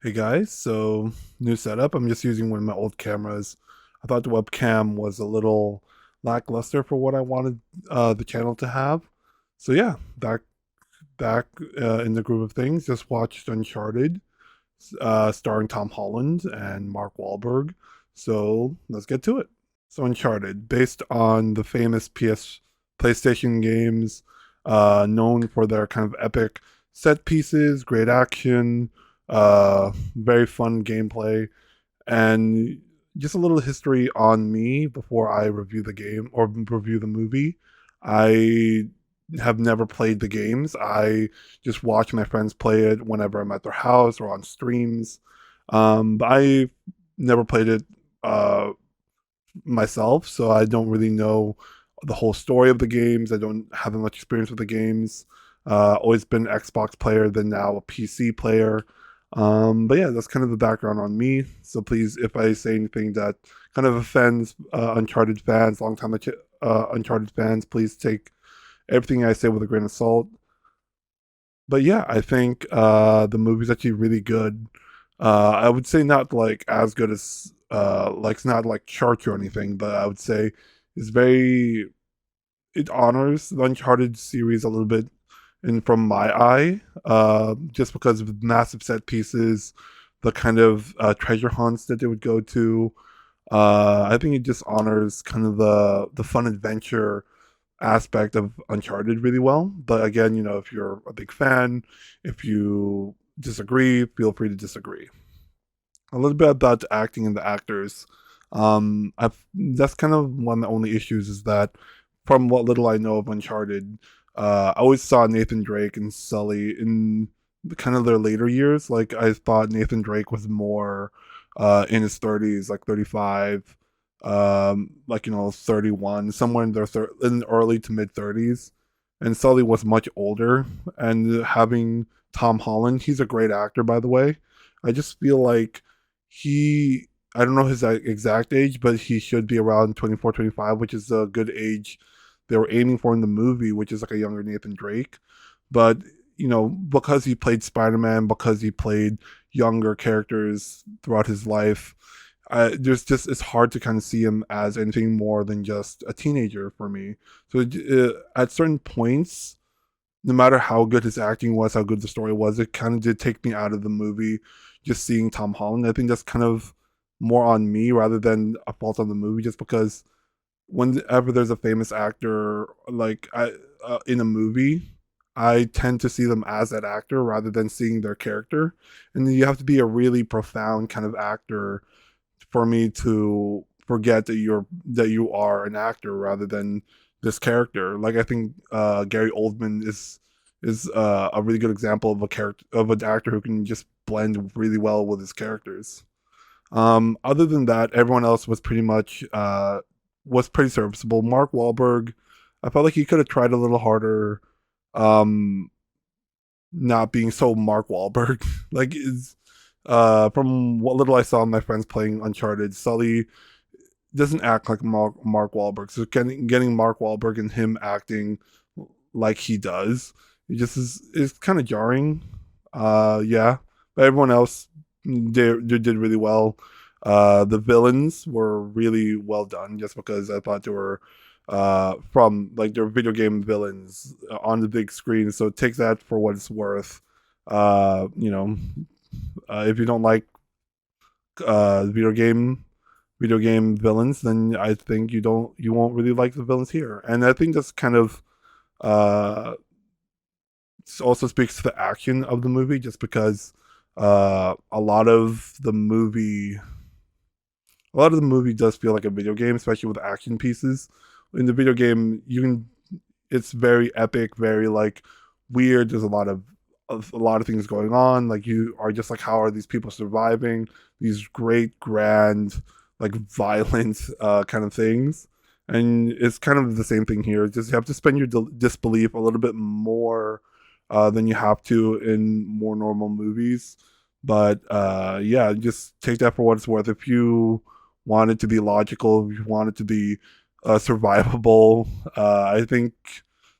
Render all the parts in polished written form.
Hey guys, so new setup. I'm just using one of my old cameras. I thought the webcam was a little lackluster for what I wanted the channel to have. So yeah, back in the groove of things. Just watched Uncharted, starring Tom Holland and Mark Wahlberg. So let's get to it. So Uncharted, based on the famous PlayStation games, known for their kind of epic set pieces, great action, very fun gameplay, and just a little history on me before I review the game or review the movie. I have never played the games. I just watch my friends play it whenever I'm at their house or on streams. But I never played it uh, myself, so I don't really know the whole story of the games. I don't have that much experience with the games. Always been an Xbox player, then now a PC player. But yeah, that's kind of the background on me. So please, if I say anything that kind of offends Uncharted fans, longtime Uncharted fans, please take everything I say with a grain of salt. But yeah, I think the movie's actually really good. I would say not like as good as like it's not like Shark or anything, but I would say it's very it honors the Uncharted series a little bit and from my eye, just because of massive set pieces, the kind of treasure hunts that they would go to. I think it just honors kind of the fun adventure aspect of Uncharted really well. But again, if you're a big fan, if you disagree, feel free to disagree. A little bit about the acting and the actors. That's kind of one of the only issues is that from what little I know of Uncharted, I always saw Nathan Drake and Sully in kind of their later years. Like I thought Nathan Drake was more in his 30s, like 35, like 31, somewhere in in early to mid 30s. And Sully was much older. And having Tom Holland, he's a great actor, by the way. I just feel like he I don't know his exact age, but he should be around 24, 25, which is a good age they were aiming for in the movie, which is like a younger Nathan Drake. But, because he played Spider-Man, because he played younger characters throughout his life, it's hard to kind of see him as anything more than just a teenager for me. So at certain points, no matter how good his acting was, how good the story was, it kind of did take me out of the movie just seeing Tom Holland. I think that's kind of more on me rather than a fault on the movie, just because whenever there's a famous actor in a movie, I tend to see them as that actor rather than seeing their character. And you have to be a really profound kind of actor for me to forget that you are an actor rather than this character. Like I think Gary Oldman is a really good example of a character of an actor who can just blend really well with his characters. Other than that, everyone else was pretty serviceable. Mark Wahlberg, I felt like he could have tried a little harder, um, not being so Mark Wahlberg. like is From what little I saw of my friends playing Uncharted, Sully doesn't act like Mark Wahlberg. So getting Mark Wahlberg and him acting like he does, it just is kind of jarring. Yeah, but everyone else did really well. The villains were really well done, just because I thought they were from like their video game villains on the big screen. So take that for what it's worth. Uh, you know, if you don't like uh, video game video game villains, then I think you won't really like the villains here. And I think that's kind of uh also speaks to the action of the movie, just because a lot of the movie does feel like a video game, especially with action pieces. In the video game, it's very epic, very like weird. There's a lot of things going on. Like you are just like, how are these people surviving these great, grand, like violent kind of things? And it's kind of the same thing here. Just you have to spend your disbelief a little bit more than you have to in more normal movies. But yeah, just take that for what it's worth. If you want it to be logical, if you want it to be survivable, I think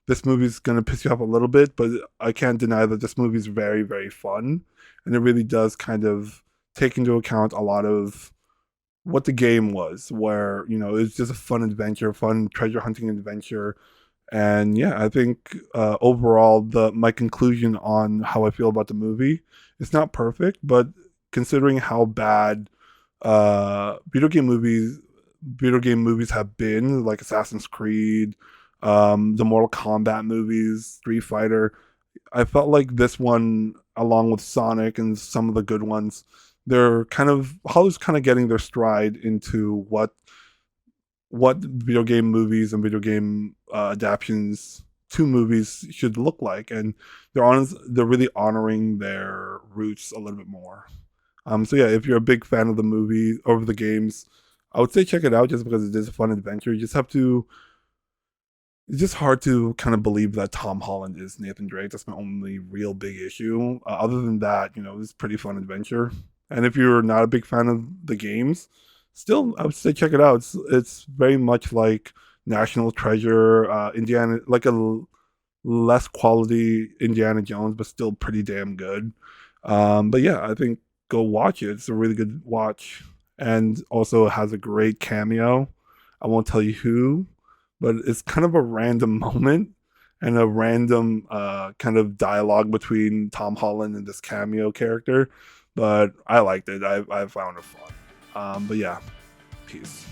this movie's gonna piss you off a little bit, but I can't deny that this movie's very, very fun. and it really does kind of take into account a lot of what the game was, where it's just a fun adventure, fun treasure hunting adventure. And yeah, I think overall, the my conclusion on how I feel about the movie, it's not perfect, but considering how bad uh, video game movies video game movies have been, like Assassin's Creed, the Mortal Kombat movies, Street Fighter, I felt like this one, along with Sonic and some of the good ones, they're kind of Hollywood's kind of getting their stride into what video game movies and video game adaptations to movies should look like, and they're really honoring their roots a little bit more. So yeah, if you're a big fan of the movie or the games, I would say check it out just because it is a fun adventure. You just have to it's just hard to kind of believe that Tom Holland is Nathan Drake. That's my only real big issue. Other than that, it's a pretty fun adventure. And if you're not a big fan of the games, still, I would say check it out. It's very much like National Treasure, Indiana, like less quality Indiana Jones, but still pretty damn good. But yeah, I think go watch it. It's a really good watch, and also has a great cameo. I won't tell you who, but it's kind of a random moment and a random kind of dialogue between Tom Holland and this cameo character. But I liked it. I found it fun. But yeah, peace.